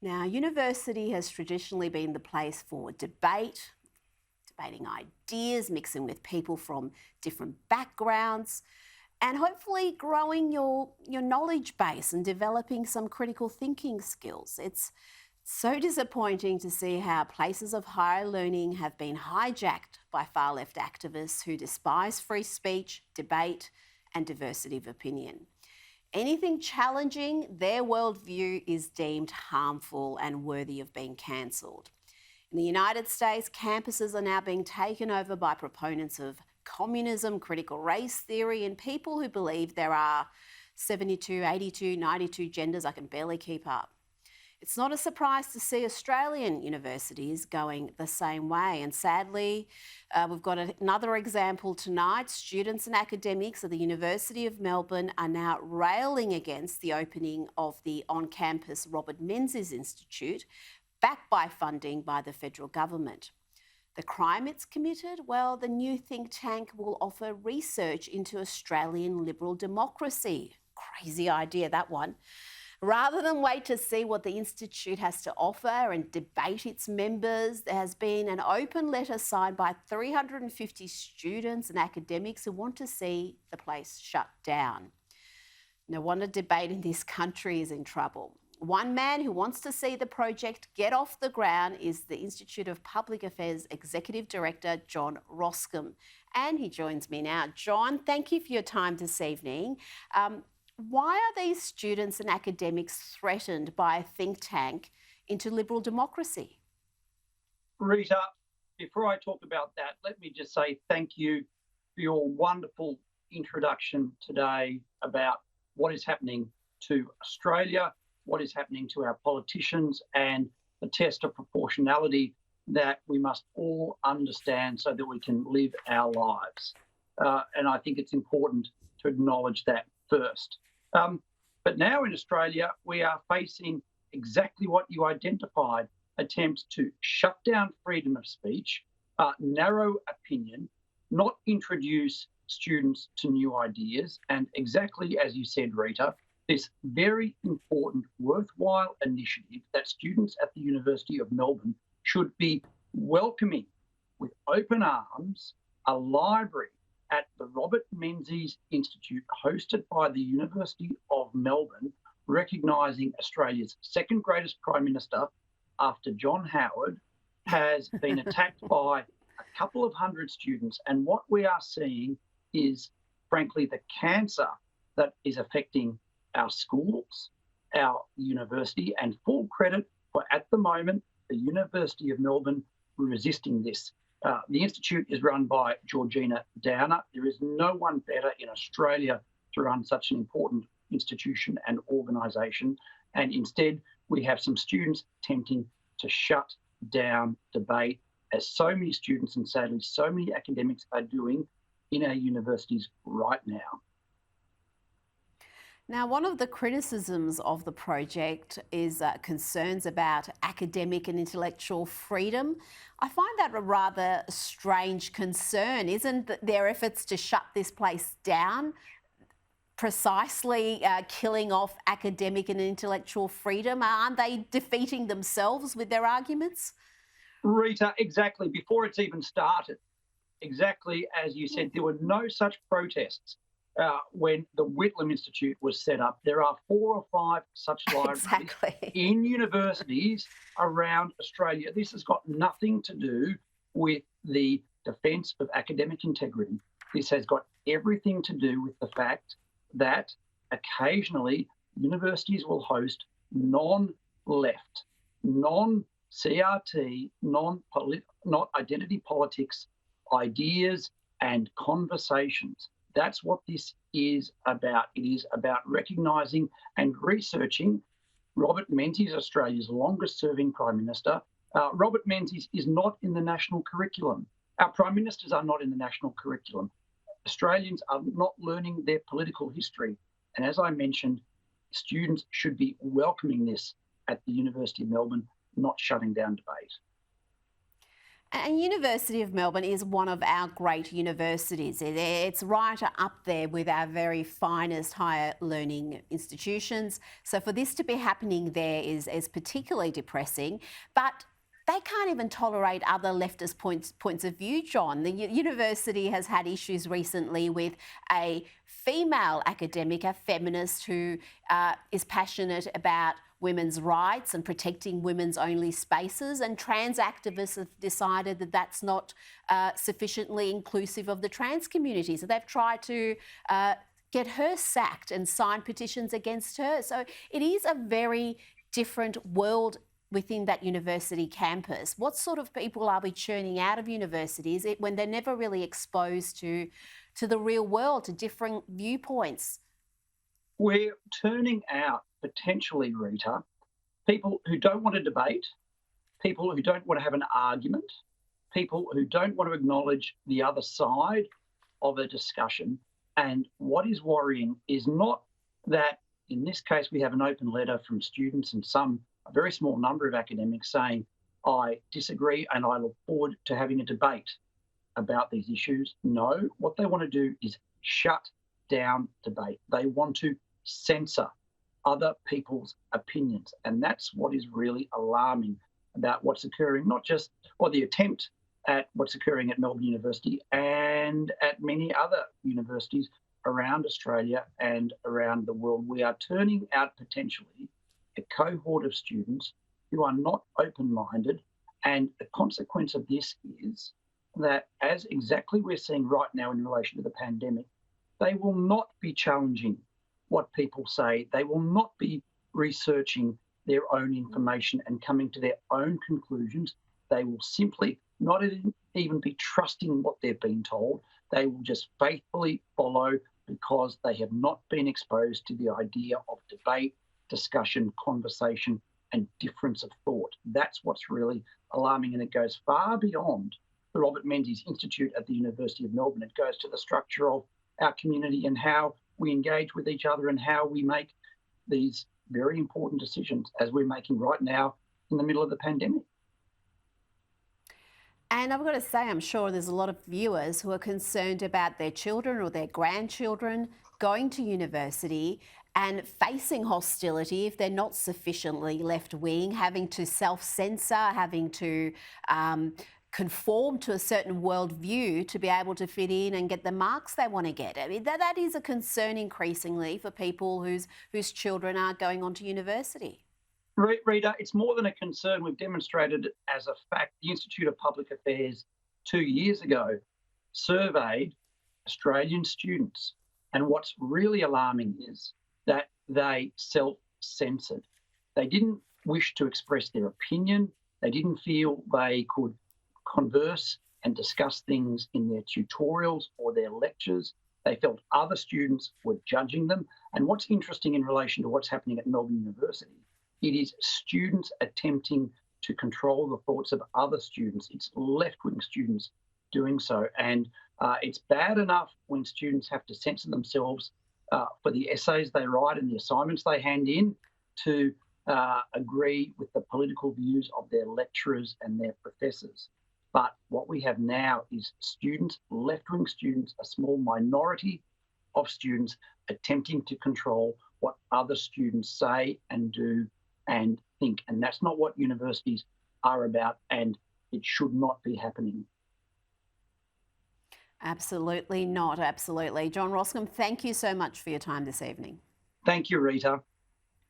Now, university has traditionally been the place for debate, debating ideas, mixing with people from different backgrounds, and hopefully growing your knowledge base and developing some critical thinking skills. It's so disappointing to see how places of higher learning have been hijacked by far left activists who despise free speech, debate, and diversity of opinion. Anything challenging their worldview is deemed harmful and worthy of being cancelled. In the United States, campuses are now being taken over by proponents of communism, critical race theory, and people who believe there are 72, 82, 92 genders. I can barely keep up. It's not a surprise to see Australian universities going the same way. And sadly, we've got another example tonight. Students and academics at the University of Melbourne are now railing against the opening of the on-campus Robert Menzies Institute, backed by funding by the federal government. The crime it's committed? Well, the new think tank will offer research into Australian liberal democracy. Crazy idea, that one. Rather than wait to see what the Institute has to offer and debate its members, there has been an open letter signed by 350 students and academics who want to see the place shut down. No wonder debate in this country is in trouble. One man who wants to see the project get off the ground is the Institute of Public Affairs Executive Director, John Roskam. And he joins me now. John, thank you for your time this evening. Why are these students and academics threatened by a think tank into liberal democracy? Rita, before I talk about that, let me just say thank you for your wonderful introduction today about what is happening to Australia, what is happening to our politicians, and the test of proportionality that we must all understand so that we can live our lives. And I think it's important to acknowledge that first. But now in Australia, we are facing exactly what you identified, attempts to shut down freedom of speech, narrow opinion, not introduce students to new ideas, and exactly as you said, Rita, this very important, worthwhile initiative that students at the University of Melbourne should be welcoming with open arms, a library at the Robert Menzies Institute, hosted by the University of Melbourne, recognising Australia's second greatest Prime Minister after John Howard, has been attacked by a couple of hundred students. And what we are seeing is, frankly, the cancer that is affecting our schools, our university, and full credit for, at the moment, the University of Melbourne resisting this. The Institute is run by Georgina Downer. There is no one better in Australia to run such an important institution and organisation. And instead, we have some students attempting to shut down debate, as so many students and sadly so many academics are doing in our universities right now. Now, one of the criticisms of the project is concerns about academic and intellectual freedom. I find that a rather strange concern. Isn't their efforts to shut this place down precisely killing off academic and intellectual freedom? Aren't they defeating themselves with their arguments? Rita, exactly. Before it's even started, exactly as you said, there were no such protests. When the Whitlam Institute was set up. There are 4 or 5 such libraries in universities around Australia. This has got nothing to do with the defence of academic integrity. This has got everything to do with the fact that occasionally universities will host non-left, non-CRT, not identity politics ideas and conversations. That's what this is about. It is about recognising and researching Robert Menzies, Australia's longest-serving Prime Minister. Robert Menzies is not in the national curriculum. Our Prime Ministers are not in the national curriculum. Australians are not learning their political history. And as I mentioned, students should be welcoming this at the University of Melbourne, not shutting down debate. And University of Melbourne is one of our great universities. It's right up there with our very finest higher learning institutions. So for this to be happening there is particularly depressing. But they can't even tolerate other leftist points of view, John. The university has had issues recently with a female academic, a feminist who is passionate about women's rights and protecting women's only spaces, and trans activists have decided that that's not sufficiently inclusive of the trans community. So they've tried to get her sacked and sign petitions against her. So it is a very different world within that university campus. What sort of people are we churning out of universities when they're never really exposed to the real world, to different viewpoints? We're turning out, potentially, Rita, people who don't want to debate, people who don't want to have an argument, people who don't want to acknowledge the other side of a discussion. And what is worrying is not that, in this case, we have an open letter from students and a very small number of academics saying, I disagree and I look forward to having a debate about these issues. No, what they want to do is shut down debate. They want to censor other people's opinions. And that's what is really alarming about what's occurring, not just, or the attempt at what's occurring at Melbourne University and at many other universities around Australia and around the world. We are turning out potentially a cohort of students who are not open-minded. And the consequence of this is that, as exactly we're seeing right now in relation to the pandemic, they will not be challenging what people say. They will not be researching their own information and coming to their own conclusions. They will simply not even be trusting what they've been told. They will just faithfully follow because they have not been exposed to the idea of debate, discussion, conversation, and difference of thought. That's what's really alarming, and it goes far beyond the Robert Menzies Institute at the University of Melbourne. It goes to the structure of our community and how we engage with each other and how we make these very important decisions, as we're making right now in the middle of the pandemic. And I've got to say, I'm sure there's a lot of viewers who are concerned about their children or their grandchildren going to university and facing hostility if they're not sufficiently left-wing, having to self-censor, having to conform to a certain worldview to be able to fit in and get the marks they want to get. I mean, that is a concern increasingly for people whose children are going on to university. Rita, it's more than a concern. We've demonstrated it as a fact. The Institute of Public Affairs 2 years ago surveyed Australian students, and what's really alarming is that they self-censored. They didn't wish to express their opinion. They didn't feel they could converse and discuss things in their tutorials or their lectures. They felt other students were judging them. And what's interesting in relation to what's happening at Melbourne University, it is students attempting to control the thoughts of other students. It's left-wing students doing so. And it's bad enough when students have to censor themselves for the essays they write and the assignments they hand in to agree with the political views of their lecturers and their professors. But what we have now is students, left-wing students, a small minority of students attempting to control what other students say and do and think. And that's not what universities are about, and it should not be happening. Absolutely not, absolutely. John Roskam, thank you so much for your time this evening. Thank you, Rita.